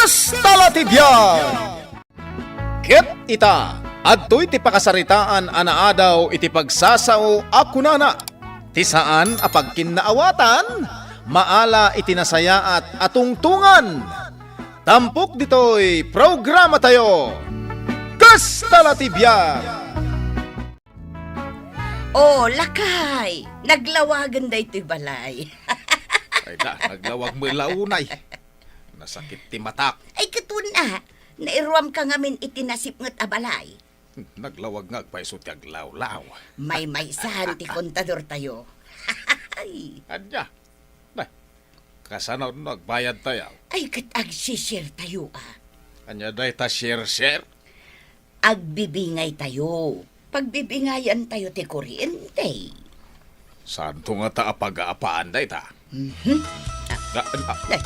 Kastalatibyan! Ket ita, adto'y ti pakasaritaan anaadaw iti pagsasao akunana. Ti saan apagkinnaawatan, maala iti nasayaat atungtungan. Tampok dito'y programa tayo, Kastalatibyan! Oh, lakay! Naglawagan da ito'y balay. Ay da, naglawag mo launay. Nasakit ti matak. Ay, katuna. Nairuam ka ngamin itinasip ngat abalay. Naglawag nga agpaiso ti aglawlaw. May maisahan ti kontador tayo. Ay, Adya. Nay, kasanaw nagbayad tayo. ay kat agsishare tayo Anya day ta share. Agbibingay tayo. Pagbibingayan tayo ti kuryente. Saan to nga ta apag-aapaan day ta? Ay,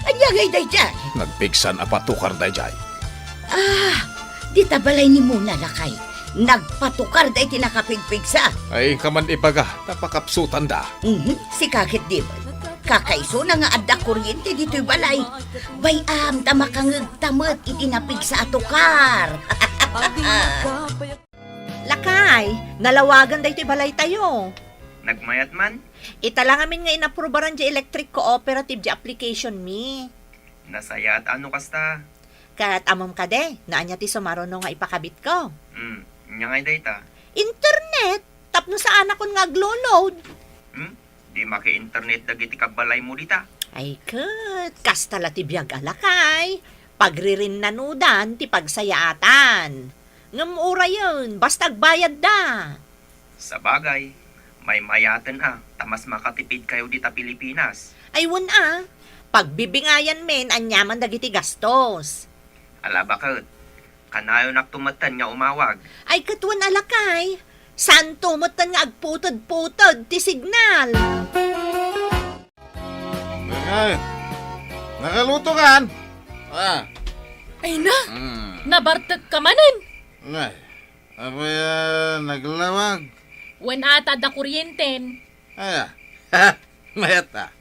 anyagay day dyan. Nagpigsan apatukar day jay. Di tabalay ni Muna lakay. Nagpatukar day tinakapigpigsa. Ay kaman ibaga, napakapsutan da. Si kakit di ba? Kakaiso na nga adda kuryente dito'y balay. Bayam, tamakangagtamot itinapig sa atukar. Lakay, nalawagan da ito'y balay tayo. Nagmayat man, Ita lang amin nga inaprobaran di electric cooperative di application mi. nasaya at ano kasta. Kat amam ka de, naanya ti sumarono nga ipakabit ko. Nya ngay data. Internet, tapno sa anak kon nga aglo-load. Di maki-internet dagiti kabalay mo dita. Ay kat, kastala ti biyag alakay. Pagririn nanudan ti pagsayaatan. Ngamura yun, basta agbayad da. Sa bagay, may mayatan tamas makatipid kayo dita Pilipinas. Ay pagbibingayan men, anyaman dagiti gastos. Ala bakit? Kanayo naktumatan nga umawag. Ay katuan alakay, saan tumutan nga agputod-putod ti signal? Nakaluto kan? Ay na, nabartag ka manan. Ay, abaya naglawag. Wen ata da kuryenten. Ay, mayata.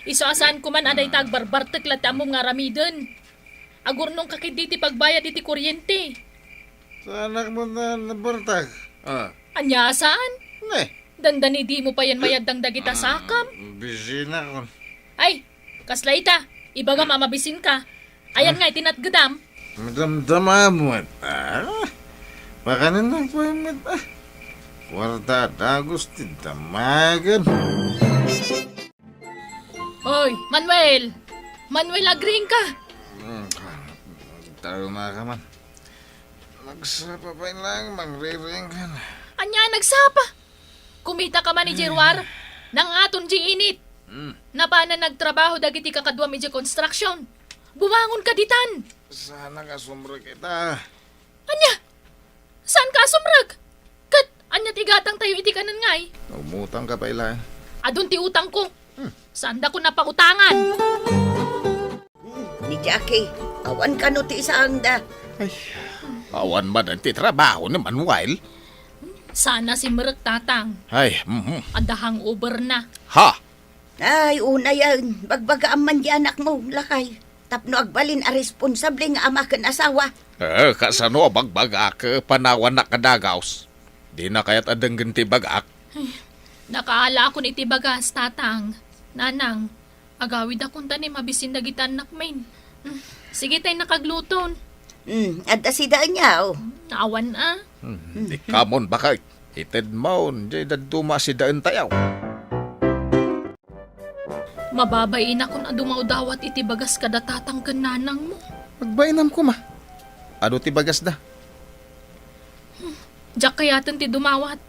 Isaasan ko man aday tagbarbartek latam mo nga ramiden. Agurnong kakiditi pagbayad iti kuryente. Sa anak mo na nabartag. Anya saan? Ay, Dandani di mo pa yan mayadang dagita sakam. busy na ko. Ay, kaslayta, ibaga mamabisin ka. Ayan nga itinatgadam. Madamdama mo baka na lang po yung Kwarta na gusto damagan. Hoy, Manuel! Manuel, agring ka! Taro na ka man. Nagsapa pa lang, magre-ring ka na. Anya, nagsapa! Kumita ka man ni Jerwar, nang aton di init. Napana nagtrabaho dagiti kakadwa medyo construction. Bumangon ka ditan! Sana kasumra kita. Anya! Saan ka sumrag? Kat, anya tigatang tayo iti kanan ngay. Umutang ka pa ilan. Adun ti utang ko. Saan da ko napautangan? Ni Jackie, awan ka no ti isaang da. Awan man ang titrabaho ni Manuel. Sana si Merek tatang. Ay, Adahang over na. ha? Ay, una yan. Bagbaga aman di anak mo, lakay. Tapno agbalin a responsable nga ama kan asawa. Kasano bagbagak panawan na kadagaws. Di na kaya't adang ganti bagak. Nakaala ako ni tibagas tatang. Nanang, agawid akong tanim mabisin na gitanak main. Sige tayo nakagluton. Adda si daan niya, oh. Naawan Di kamon baka ited maun. Di daduma si daan tayaw. Mababain ako na dumaw-dawat itibagas kada tatang kan nanang mo. Magbainam ko ma. Ano ti bagas da? Diyak kayatan ti dumawat.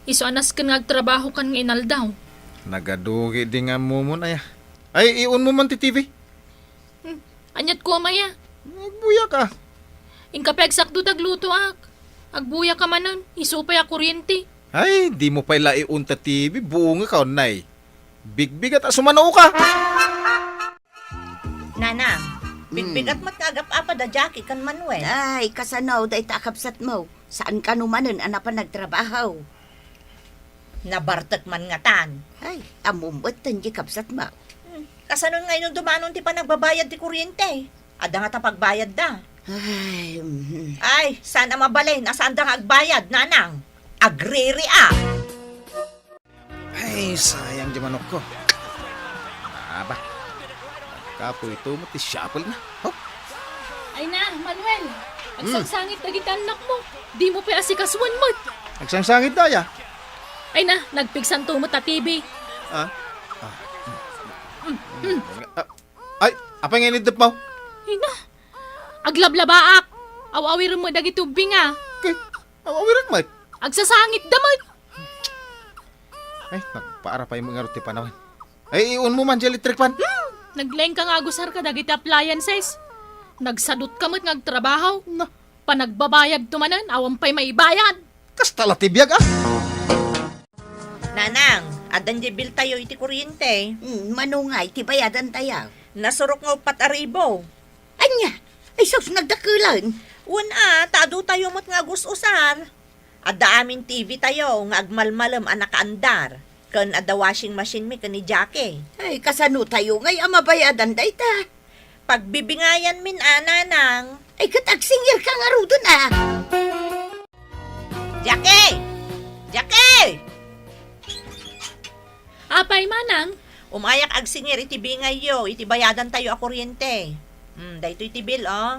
Iso anas kan ngagtrabaho kan nga inaldaw. Nagadugi di nga mo muna ya. Ay, iun mo man ti TV. Anyat ko maya. Nagbuya ka. Ingkapeg sakdo dagluto ak. Agbuya ka manan, isupay a kuryente. Ay, di mo pa ila iun ta TV. Buong ka, nay. Big-big at asumanaw ka. Nanang, bigbigat matagap apa da Jackie kan Manuel. Ay, kasanaw da itakapsat mo. Saan ka numanon anapan nagtrabaho? Nabartak man nga tan. Ay, amumot tanji kapsat mo. Kasanon ngayon dumanon ti pa nagbabayad ti kuryente. Ada nga ta pagbayad da. Ay, Ay, sana mabalay, nasaan da nga agbayad, nanang? Agriri ah! Ay, sayang di manok ko. Aba. Kapo ito mo, ti-shuffle na. Oh, Ay na, Manuel. Agsangsangit na gitanak mo. Di mo pa asikaswan mo. nagsangsangit na ya. Ay na, nagpigsan to mo ta TV. Ah? Ay, apa nga inidip mo? Ay na, aglablabaak. Awawir mo dagi tubing ah. Okay, awawiran mo. Agsasangit damay. Ay, nagpaara pa yung mga roti panawin. Ay, iun mo man, electric pan. Nagleng ka nga gusar ka dagi ti appliances. Nagsadot ka mo't ngagtrabaho. Na, Panagbabayad tumanan, awang pa'y maibayad. kastala tibiyag ah. Nanang, adan di bill tayo iti kuryente. manungay, ti bayadan tayo. Nasurok nga 4,000. Anya, ay sus, nagdakulan. Tado tayo mo't nga gususar. Ada amin TV tayo, nga agmalmalam anak andar. Kan ada washing machine mi kan ni Jackie. Ay, kasano tayo ngay amabayadan day ta. Pagbibingayan min nanang. Ay, katagsingir ka nga ro dun ah. Jackie! Jackie! Apay manang, Umayak agsingir iti bingay yo, iti bayadan tayo a kuryente. Dahito iti bill, oh.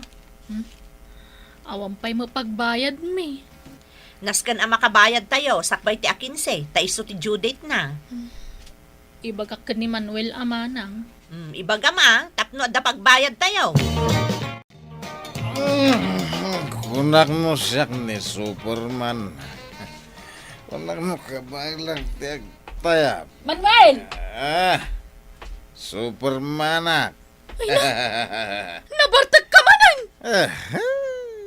awang pa'y mapagbayad mi. Naskan ang makabayad tayo, sakbay ti A15, taiso ti due date na. Ibaga ka ni Manuel amanang. Ibaga ma, tapno da pagbayad tayo. Kunak mo siya ni Superman. Kunak mo kabailang tiyag tayap. Manuel! Superman ah. Nabartag ka manan!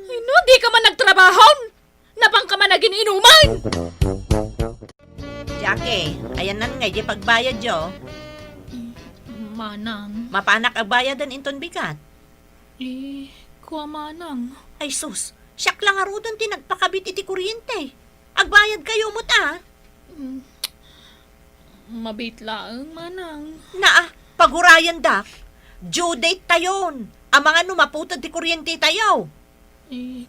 Ay no, di ka man nagtrabaho! Napang ka man naging inuman! Jackie, ayan nan nga, di pagbayad yo. Manang, Mapanak ang bayadan inton bigat. kuha manang. Ay sus, siyak lang arudon ti nagpakabit iti kuryente. Agbayad kayo mo ta. Mabitlaang manang. Naa, pagurayan dak. Due date tayon. Ang mga numaputad ti kuryente tayo.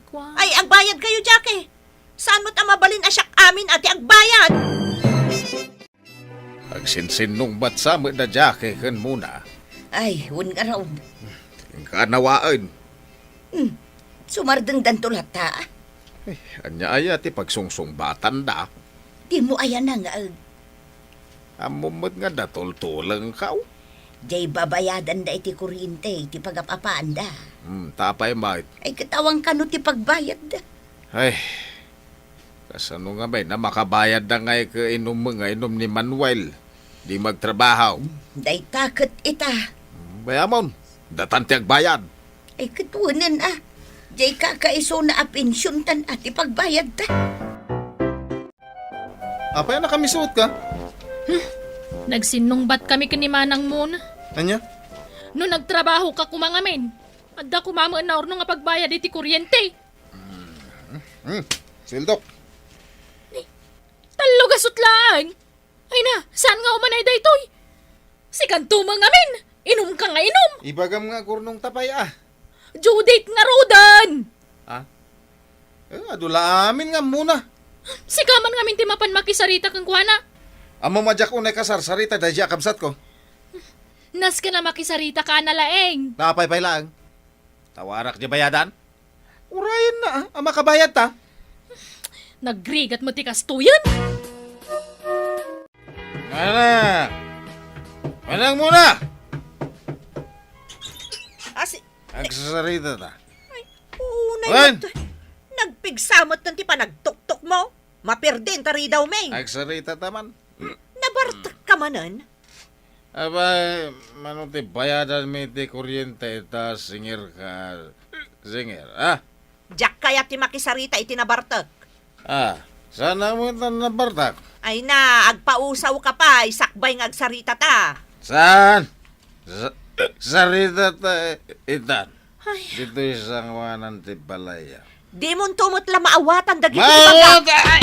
Kuha. Ay, agbayad kayo, Jackie. Saan mo't mabalin asyak amin ati agbayad? Agsinsinong ba't sa mo na jake kan muna. Ay, hun nga raw. Ang kanawaan. Sumardeng dantulat ta. Anya ay ti pagsungsungbatan da. Di mo ayan na nga. Amumot nga datol-tulang ka. Jay babayadan da iti kuryente, iti pagapapaan da. Tapay mait. Ay, katawang kano ti pagbayad da. Ay, kasano nga ba na makabayad na nga ka inom mga inom ni Manuel. Di magtrabaho. Day takot ita. Bayamon, datan ti agbayad. Ay, katunan ah. Jay kakaiso na apensyon tan ati pagbayad da. Apay na kami suot ka? Nagsinungbat kami kani manang muna. Anya? No nagtrabaho ka kumangamin. Adda kumama na orno nga pagbayad iti kuryente. Sildok. Talo gasutlaan. Ay na, saan nga umanay da itoy? Si kantumang amin. Inom ka nga inom. Ibagam nga kurnong tapay ah. Due date nga rodan. Adula amin nga muna. Si kaman nga minti mapan makisarita kang kuwana. Amo madyak unay kasar, sarita da siya kabsat ko. Nas ka na makisarita ka na laeng. Napay-pay lang. Tawarak di bayadan? Urayan na ang makabayad ta. Nagrigat mo ti kastuyan. Anak! Manang muna! Asi, Nagsasarita ta. unay Wen! mo. Nagpigsamot ng ti pa nagtuktok mo. Mapirden tari daw, May. Nagsarita taman. Nabartak ka manan. Aba, manuti bayadan mi ti kuryente ta singir ka. Singir, ah? Jack kaya ti makisarita iti nabartak. Sana mo ito nabartak. Ay na, agpausaw ka pa, isakbay nga agsarita ta. Saan? Sarita ta itan. Ay, Dito isang wanan ti balaya. di mon tumot la maawatan dagiti baga. Ay,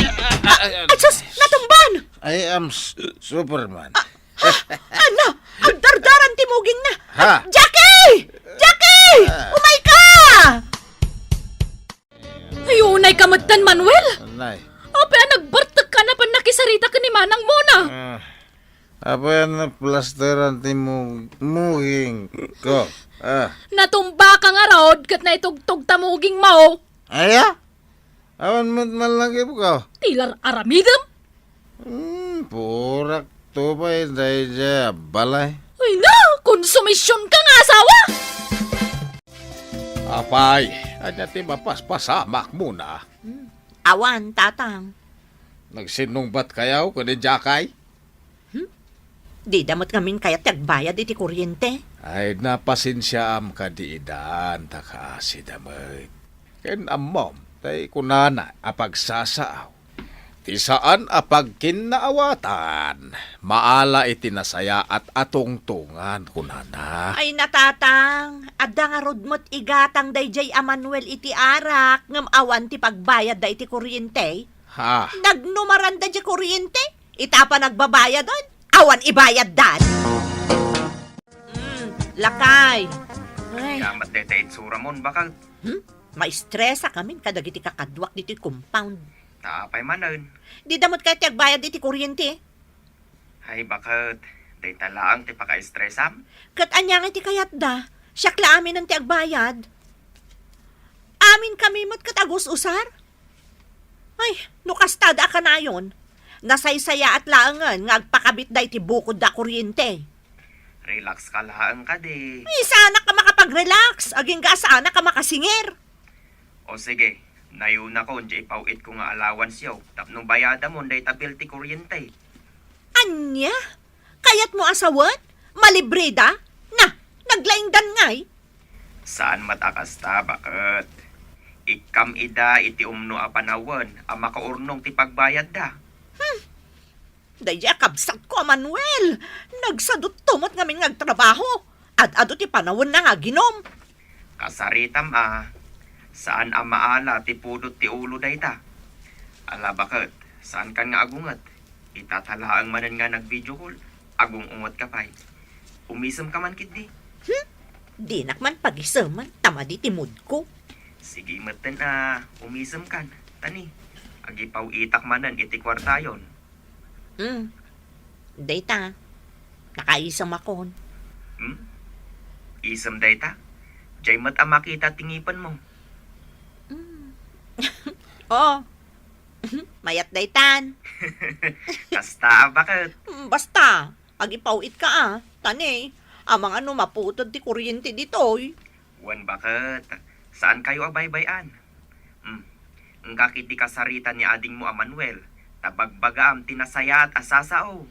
sus, natumban! I am Superman. Ano, ang dardaran ti mo tumuging na. Ha? Jackie! Jackie! Umay ka! Ayunay kamatan, Manuel! Nay. Apa nagbartag ka na pa nakisarita ka ni Manang Mona? Apa yan na plasteran ti muging ko? Natumba ka nga rod kat na itugtog tamuging mao. Aya? Awan mo't malaki po ka? Tilar aramidam? Purak to pa dahil dya balay. Ay na, konsumisyon ka nga asawa! Apay, anya ti mapaspasamak muna. Awan, tatang. Nagsinungbat kayaw ko ni Jakay? Di damot kaming kaya tagbayad iti kuryente. Ay napasinsya am kadiidan taka si damay. Ken amom tay kunana apagsasaaw. Ti saan apag kinaawatan. Maala iti nasaya at atungtungan kunana. Ay natatang, adda nga rodmot igatang dayjay a Manuel iti arak ngam awan ti pagbayad da iti kuryente. Ha? Nagnumaran da di kuryente, itapa nagbabayad doon, awan ibayad dan. Lakay. Ay, Yamat deta itsura mon baka maistresa kami kadagiti kakadwak diti compound. tapay manan. Di damot kaya ti agbayad iti kuryente. Ay bakit? Deta laang ti paka-stressam? Kat anyang iti kayat da, siyakla amin ang ti agbayad. Amin kami mo't katagos usar. Ay, nukastada ka na yun. Nasaysaya at laangan nga agpakabit da iti bukod da kuryente. Relax ka laang ka di. Ay, sana ka makapag-relax. Aging ga sana ka makasingir. O sige, nayuna ko unja ipauit ko nga allowance yaw. Tapnong bayada mo, day tabil ti kuryente. Anya? Kayat mo asawat? Malibrida? Na, naglaingdan ngay. Saan matakasta, bakit? Ikam ida iti umno a panawan, a makaurnong ti pagbayad da. Daya kabsat ko, Manuel. Nagsadot tumot ngamin nagtrabaho. Ad-ado ti panawon na nga ginom. Kasaritam saan a maala ti pudot ti ulo dayta? Ala bakit? Saan kan nga agungat? Itatalaang manan nga nag-video call. Agung ungot ka pa'y. Umisam ka man kidi. Di nakman pag-isaman, tama di timod ko. Sige matan umisam kan. Tani, agipaw itak manan iti kwartayon. Dayta, nakaisam ako. Isam dayta? Jay mat ang makita tingipan mo. Oo. Mayat daytan. Kasta bakit? Basta, agipawit ka Tani, amang ano maputod ti kuryente ditoy. Wan bakit? Saan kayo abaybayan? Ang kakiti kasarita ni ading mo Manuel. Tabagbagaam tinasaya at asasao.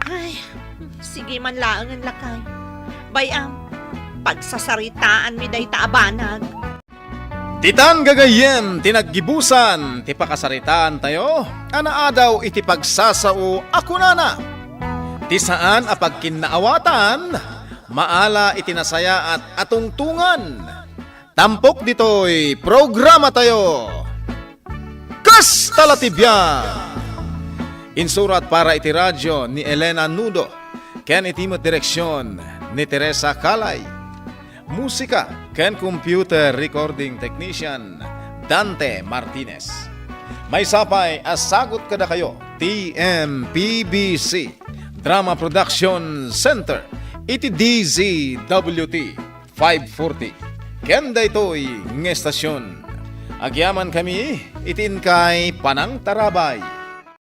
Ay, sige man laangan lakay. Bayam, pagsasaritaan mi day taabanag. Titan gagayen, tinaggibusan, ti pakasaritaan tayo, anaadaw iti pagsasao ako nana. Ti saan apag kinaawatan, maala iti nasaya at atungtungan. Tampok ditoy programa tayo. Kastalatibyan! Insurat para iti radyo ni Elena Nudo, ken iti direksyon ni Teresa Calay. Musika ken computer recording technician Dante Martinez. May sapay asagot kada kayo TMPBC Drama Production Center iti DZWT 540 ken daytoy ng estasyon. Agyaman kami itin kay Panang Tarabay.